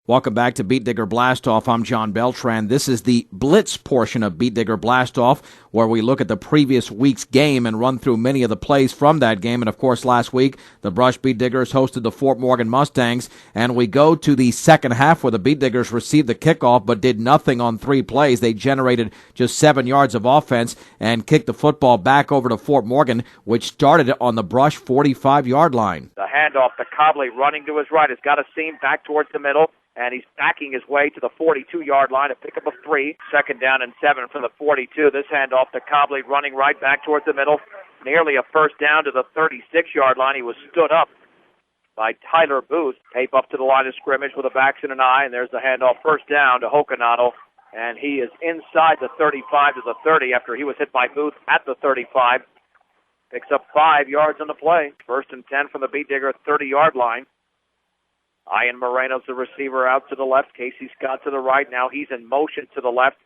Welcome back to Beat Digger Blastoff. I'm John Beltran. This is the Blitz portion of Beat Digger Blastoff, where we look at the previous week's game and run through many of the plays from that game. And, of course, last week, the Brush Beat Diggers hosted the Fort Morgan Mustangs. And we go to the second half where the Beat Diggers received the kickoff but did nothing on 3 plays. They generated just 7 yards of offense and kicked the football back over to Fort Morgan, which started on the Brush 45-yard line. The handoff to Cobley running to his right. Has got a seam back towards the middle. And he's backing his way to the 42-yard line to pick up a 3. Second down and 7 from the 42. This handoff to Cobley running right back towards the middle. Nearly a first down to the 36-yard line. He was stood up by Tyler Booth. Tape up to the line of scrimmage with the backs and an eye. And there's the handoff first down to Hokanado. And he is inside the 35 to the 30 after he was hit by Booth at the 35. Picks up 5 yards on the play. First and 10 from the Beat Digger 30-yard line. Ian Moreno's the receiver out to the left. Casey Scott to the right. Now he's in motion to the left.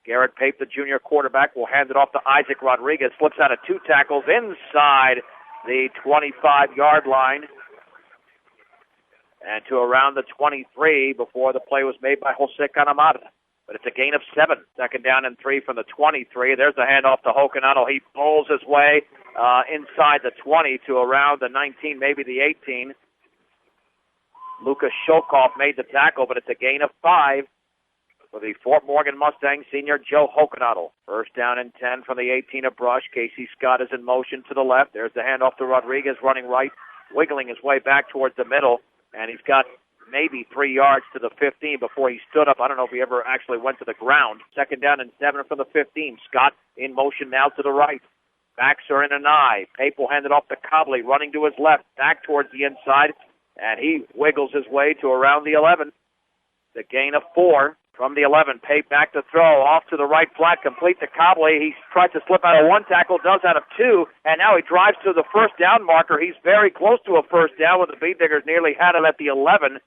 Garrett Pape, the junior quarterback, will hand it off to Isaac Rodriguez. Slips out of 2 tackles inside the 25-yard line and to around the 23 before the play was made by Jose Canamada. But it's a gain of 7. Second down and 3 from the 23. There's the handoff to Hokanado. He pulls his way inside the 20 to around the 19, maybe the 18. Lucas Shokoff made the tackle, but it's a gain of 5 for the Fort Morgan Mustangs senior Joe Hokanado. First down and 10 from the 18 of Brush. Casey Scott is in motion to the left. There's the handoff to Rodriguez running right, wiggling his way back towards the middle, and he's got maybe 3 yards to the 15 before he stood up. I don't know if he ever actually went to the ground. Second down and 7 from the 15. Scott in motion now to the right. Backs are in an eye. Pape will hand it off to Cobley, running to his left, back towards the inside. And he wiggles his way to around the 11. The gain of 4 from the 11. Pape back to throw. Off to the right flat. Complete to Cobley. He tried to slip out of 1 tackle. Does out of 2. And now he drives to the first down marker. He's very close to a first down when the Beat Diggers nearly had it at the 11.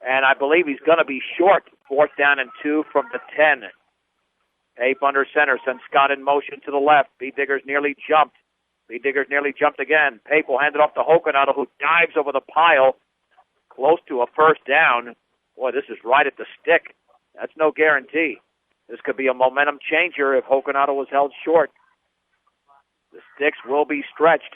And I believe he's going to be short. 4th down and 2 from the 10. Pape under center. Sends Scott in motion to the left. Beat Diggers nearly jumped. Beat Diggers nearly jumped again. Pape will hand it off to Hokanado, who dives over the pile, close to a first down. Boy, this is right at the stick. That's no guarantee. This could be a momentum changer if Hokanado was held short. The sticks will be stretched,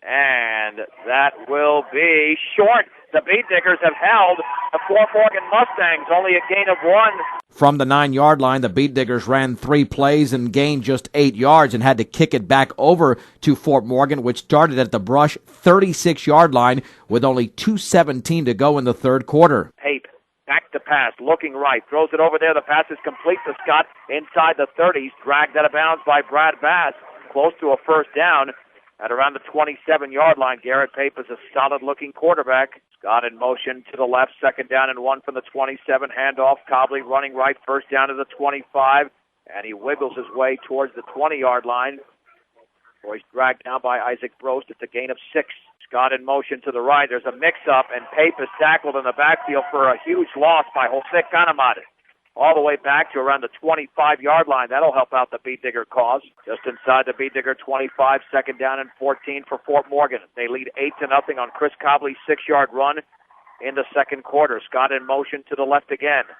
and that will be short. The Beat Diggers have held the Fort Morgan Mustangs, only a gain of 1. From the 9-yard line, the Beat Diggers ran 3 plays and gained just 8 yards and had to kick it back over to Fort Morgan, which started at the Brush 36-yard line with only 2:17 to go in the third quarter. Pape, back to pass, looking right, throws it over there. The pass is complete to Scott inside the 30s, dragged out of bounds by Brad Bass, close to a first down at around the 27-yard line. Garrett Pape is a solid-looking quarterback. Scott in motion to the left, second down and 1 from the 27. Handoff, Cobley running right, first down to the 25, and he wiggles his way towards the 20-yard line. Before he's dragged down by Isaac Brost. It's a gain of 6. Scott in motion to the right. There's a mix-up, and Pape is tackled in the backfield for a huge loss by Jose Canamada. All the way back to around the 25-yard line. That'll help out the Beat Digger cause. Just inside the Beat Digger 25, second down and 14 for Fort Morgan. They lead 8-0 on Chris Cobley's 6-yard run in the second quarter. Scott in motion to the left again.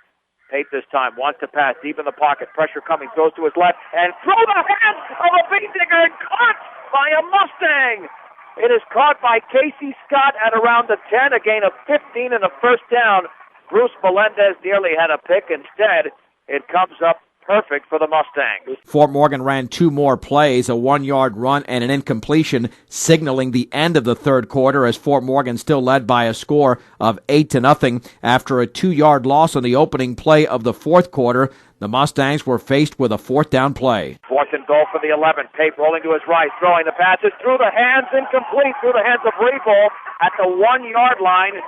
Pape this time wants to pass deep in the pocket. Pressure coming, throws to his left, and through the hands of a Beat Digger and caught by a Mustang. It is caught by Casey Scott at around the 10, a gain of 15 and a first down. Bruce Melendez nearly had a pick. Instead, it comes up perfect for the Mustangs. Fort Morgan ran 2 more plays, a 1-yard run and an incompletion, signaling the end of the third quarter as Fort Morgan still led by a score of 8-0 after a 2-yard loss on the opening play of the fourth quarter. The Mustangs were faced with a 4th down play. 4th and goal for the 11. Pape rolling to his right, throwing the passes through the hands, incomplete, through the hands of Rebo at the 1-yard line.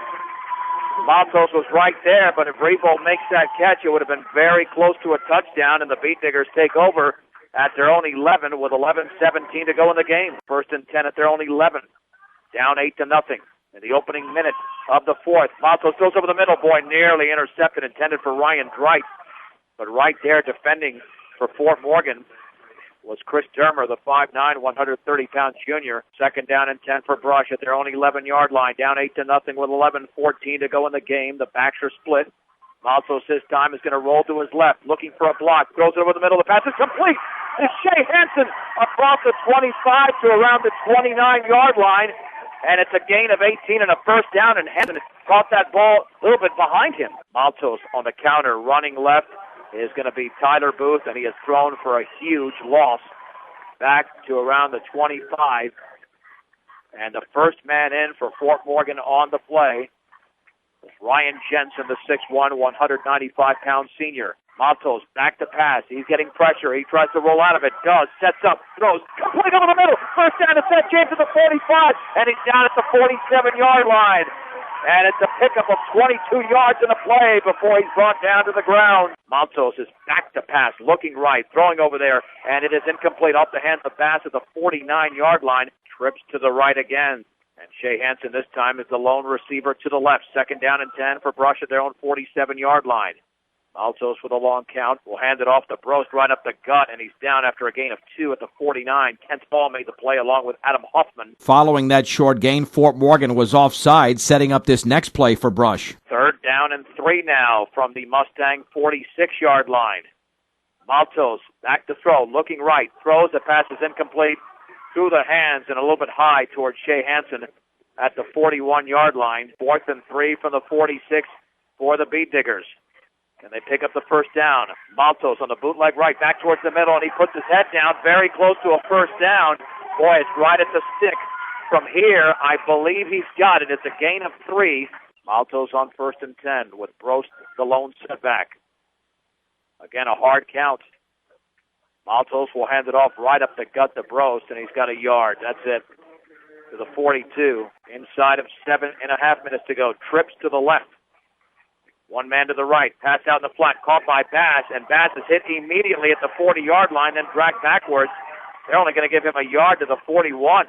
Matos was right there, but if Rebo makes that catch, it would have been very close to a touchdown, and the Beat Diggers take over at their own 11 with 11:17 to go in the game. 1st and 10 at their own 11. Down 8-0 in the opening minute of the fourth. Matos goes over the middle. Boy, nearly intercepted, intended for Ryan Dreit. But right there defending for Fort Morgan was Chris Dermer, the 5'9", 130-pound junior. Second down and 10 for Brush at their own 11-yard line. Down 8-0 with 11:14 to go in the game. The backs are split. Maltos this time is going to roll to his left, looking for a block. Throws it over the middle. The pass is complete. It's Shea Hansen across the 25 to around the 29-yard line. And it's a gain of 18 and a first down, and Hansen caught that ball a little bit behind him. Maltos on the counter, running left, is going to be Tyler Booth, and he has thrown for a huge loss back to around the 25. And the first man in for Fort Morgan on the play is Ryan Jensen, the 6'1", 195-pound senior. Maltos back to pass. He's getting pressure. He tries to roll out of it. Does. Sets up. Throws. Complete over the middle. First down to Seth James at the 45. And he's down at the 47-yard line. And it's a pickup of 22 yards in the play before he's brought down to the ground. Maltos is back to pass. Looking right. Throwing over there. And it is incomplete off the hands of Bass at the 49-yard line. Trips to the right again. And Shea Hansen this time is the lone receiver to the left. Second down and 10 for Brush at their own 47-yard line. Maltos with a long count will hand it off to Brost right up the gut, and he's down after a gain of 2 at the 49. Kent Ball made the play along with Adam Hoffman. Following that short gain, Fort Morgan was offside, setting up this next play for Brush. Third down and 3 now from the Mustang 46-yard line. Maltos back to throw, looking right, throws, the pass is incomplete through the hands and a little bit high towards Shea Hansen at the 41-yard line. 4th and 3 from the 46 for the Bead Diggers. And they pick up the first down. Maltos on the bootleg right, back towards the middle, and he puts his head down very close to a first down. Boy, it's right at the stick. From here, I believe he's got it. It's a gain of 3. Maltos on 1st and 10 with Brost the lone setback. Again, a hard count. Maltos will hand it off right up the gut to Brost, and he's got a yard. That's it. To the 42. Inside of 7.5 minutes to go. Trips to the left. One man to the right, pass out in the flat, caught by Bass, and Bass is hit immediately at the 40-yard line, then dragged backwards. They're only going to give him a yard to the 41.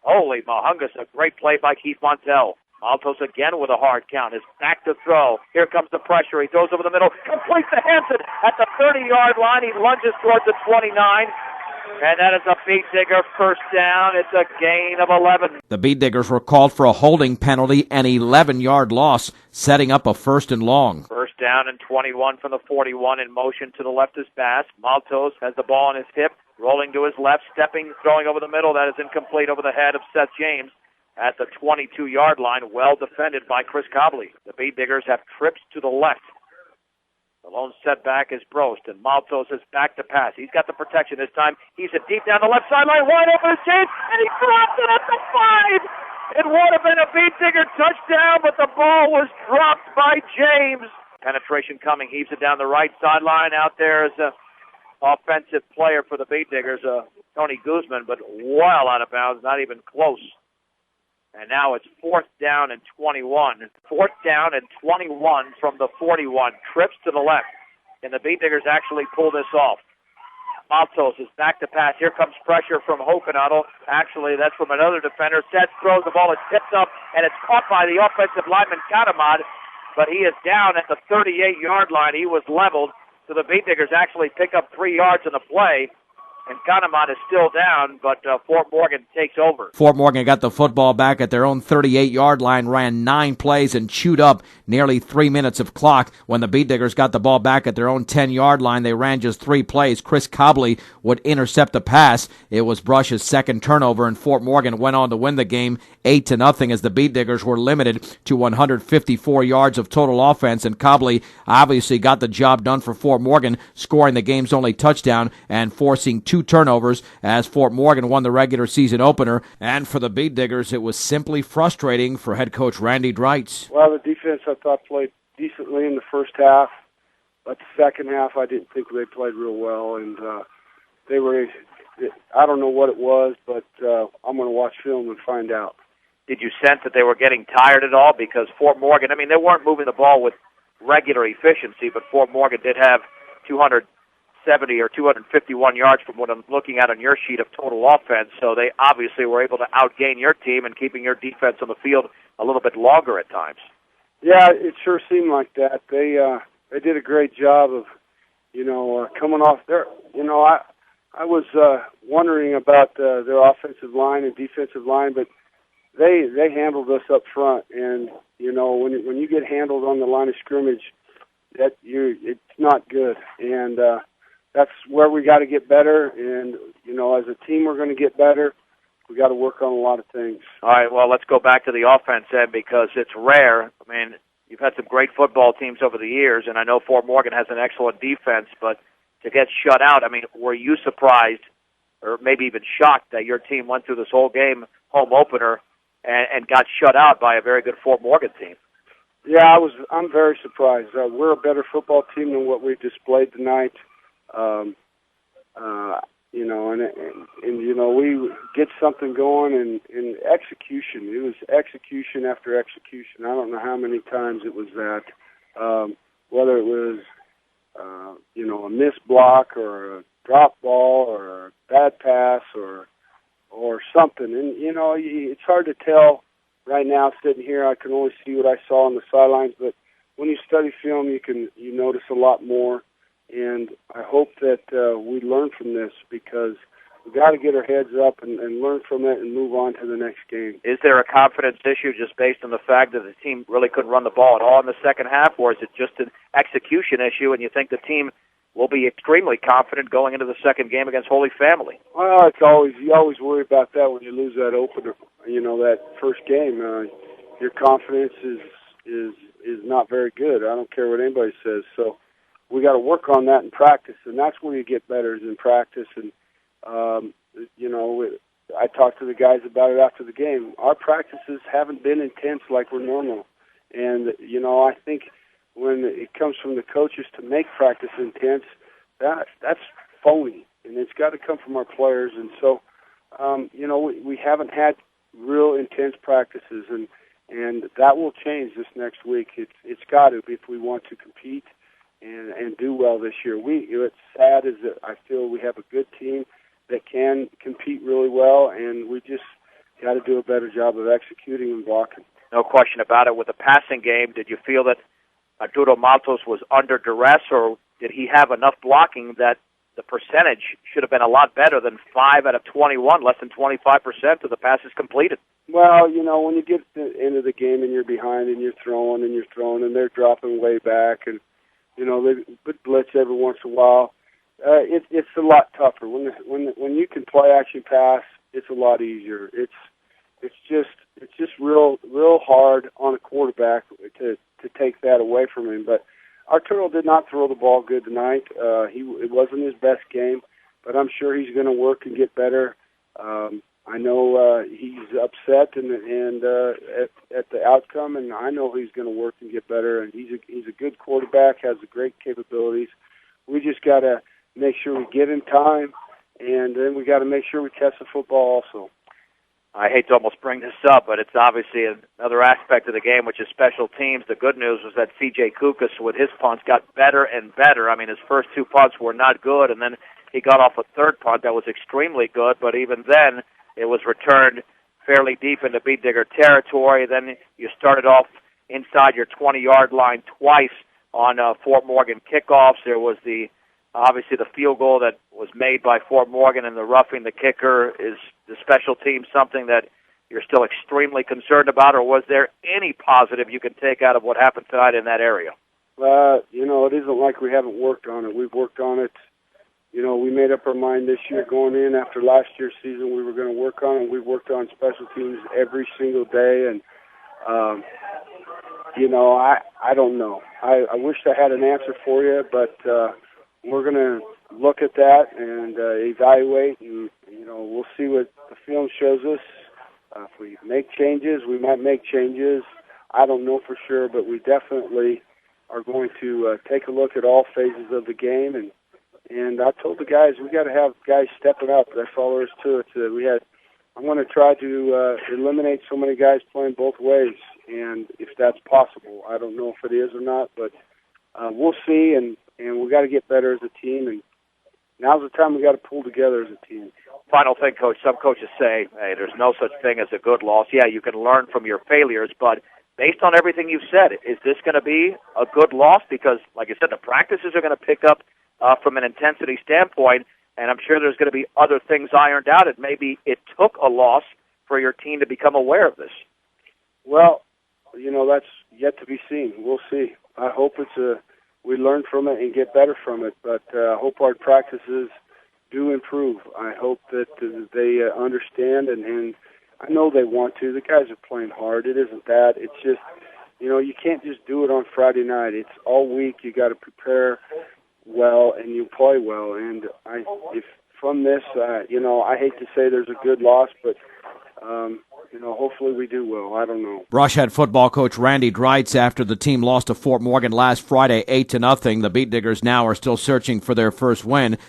Holy Mahungus, a great play by Keith Montel. Maltos again with a hard count, is back to throw. Here comes the pressure. He throws over the middle, completes to Hansen at the 30-yard line. He lunges towards the 29. And that is a Bead Digger first down. It's a gain of 11. The Bead Diggers were called for a holding penalty, an 11-yard loss, setting up a 1st and long. First down and 21 from the 41. In motion to the left is Bass. Maltos has the ball on his hip, rolling to his left, stepping, throwing over the middle. That is incomplete over the head of Seth James at the 22-yard line. Well defended by Chris Cobley. The Bead Diggers have trips to the left. The lone setback is Brost, and Maltos is back to pass. He's got the protection this time. He's a deep down the left sideline, wide open to James, and he drops it at the 5. It would have been a Bead Digger touchdown, but the ball was dropped by James. Penetration coming, heaves it down the right sideline. Out there is an offensive player for the Bead Diggers, Tony Guzman, but well out of bounds, not even close. And now it's 4th down and 21. 4th down and 21 from the 41. Trips to the left. And the Bead Diggers actually pull this off. Maltos is back to pass. Here comes pressure from Hokenadel. Actually, that's from another defender. Seth throws the ball. It's tipped up, and it's caught by the offensive lineman, Katamad. But he is down at the 38-yard line. He was leveled. So the Bead Diggers actually pick up 3 yards in the play. And Katamad is still down, but Fort Morgan takes over. Fort Morgan got the football back at their own 38-yard line, ran 9 plays, and chewed up nearly 3 minutes of clock. When the Bead Diggers got the ball back at their own 10-yard line, they ran just 3 plays. Chris Cobley would intercept the pass. It was Brush's second turnover, and Fort Morgan went on to win the game 8-0 as the Bead Diggers were limited to 154 yards of total offense, and Cobley obviously got the job done for Fort Morgan, scoring the game's only touchdown and forcing 2 turnovers as Fort Morgan won the regular season opener. And for the Bead Diggers, it was simply frustrating for head coach Randy Dreitz. Well, the defense, I thought, played decently in the first half, but the second half, I didn't think they played real well, and they were, I don't know what it was, but I'm going to watch film and find out. Did you sense that they were getting tired at all? Because Fort Morgan, I mean, they weren't moving the ball with regular efficiency, but Fort Morgan did have 270 or 251 yards from what I'm looking at on your sheet of total offense, so they obviously were able to outgain your team and keeping your defense on the field a little bit longer at times. Yeah, it sure seemed like that. They did a great job of, coming off there. I was wondering about their offensive line and defensive line, but they handled us up front, and when you get handled on the line of scrimmage, it's not good, and that's where we got to get better. And as a team, we're going to get better. We got to work on a lot of things. All right, well, let's go back to the offense then, because it's rare. I mean, you've had some great football teams over the years, and I know Fort Morgan has an excellent defense, but to get shut out, I mean, were you surprised or maybe even shocked that your team went through this whole game, home opener, and got shut out by a very good Fort Morgan team? Yeah, I'm very surprised. We're a better football team than what we displayed tonight. We get something going, and execution. It was execution after execution. I don't know how many times it was that. Whether it was, a missed block or a drop ball or a bad pass or something. And, it's hard to tell right now sitting here. I can only see what I saw on the sidelines, but when you study film, you notice a lot more. And I hope that we learn from this, because we've got to get our heads up and learn from it and move on to the next game. Is there a confidence issue just based on the fact that the team really couldn't run the ball at all in the second half, or is it just an execution issue and you think the team will be extremely confident going into the second game against Holy Family? Well, you always worry about that when you lose that opener, that first game. Your confidence is not very good. I don't care what anybody says. So we got to work on that in practice, and that's where you get better, is in practice. And I talked to the guys about it after the game. Our practices haven't been intense like we're normal, and I think when it comes from the coaches to make practice intense, that's phony, and it's got to come from our players. And so, we haven't had real intense practices, and that will change this next week. It's got to, if we want to compete and do well this year. It's sad is that I feel we have a good team that can compete really well, and we just got to do a better job of executing and blocking. No question about it. With the passing game, did you feel that Arturo Matos was under duress, or did he have enough blocking that the percentage should have been a lot better than 5 out of 21, less than 25% of the passes completed? Well, when you get into the game and you're behind and you're throwing and they're dropping way back, and they blitz every once in a while. It's a lot tougher when you can play action pass. It's a lot easier. It's just real hard on a quarterback to take that away from him. But Arturo did not throw the ball good tonight. It wasn't his best game, but I'm sure he's going to work and get better. I know he's upset and at the outcome, and I know he's going to work and get better. And he's a good quarterback, has great capabilities. We just got to make sure we give him time, and then we got to make sure we test the football also. I hate to almost bring this up, but it's obviously another aspect of the game, which is special teams. The good news was that C.J. Kukas, with his punts, got better and better. I mean, his first 2 punts were not good, and then he got off a third punt that was extremely good, but even then it was returned fairly deep into Beat Digger territory. Then you started off inside your 20-yard line twice on Fort Morgan kickoffs. There was obviously the field goal that was made by Fort Morgan, and the roughing the kicker. Is the special team something that you're still extremely concerned about, or was there any positive you can take out of what happened tonight in that area? It isn't like we haven't worked on it. We've worked on it. We made up our mind this year going in after last year's season we were going to work on it. We've worked on special teams every single day, and I don't know. I wish I had an answer for you, but we're going to look at that and evaluate, and we'll see what the film shows us. If we make changes, we might make changes. I don't know for sure, but we definitely are going to take a look at all phases of the game. And I told the guys we got to have guys stepping up. That's all there is to it. I'm going to try to eliminate so many guys playing both ways, and if that's possible, I don't know if it is or not, but we'll see. And we got to get better as a team. And now's the time we got to pull together as a team. Final thing, Coach. Some coaches say, hey, there's no such thing as a good loss. Yeah, you can learn from your failures, but based on everything you've said, is this going to be a good loss? Because, like I said, the practices are going to pick up from an intensity standpoint. and I'm sure there's going to be other things ironed out, and maybe it took a loss for your team to become aware of this. Well, that's yet to be seen. We'll see. I hope we learn from it and get better from it, but I hope our practices do improve. I hope that they understand, and I know they want to. The guys are playing hard. It isn't that. It's just, you can't just do it on Friday night. It's all week. You got to prepare well, and you play well. And if from this, I hate to say there's a good loss, but hopefully we do well. I don't know. Brush head football coach Randy Dreitz, after the team lost to Fort Morgan last Friday 8-0. The Beat Diggers now are still searching for their first win.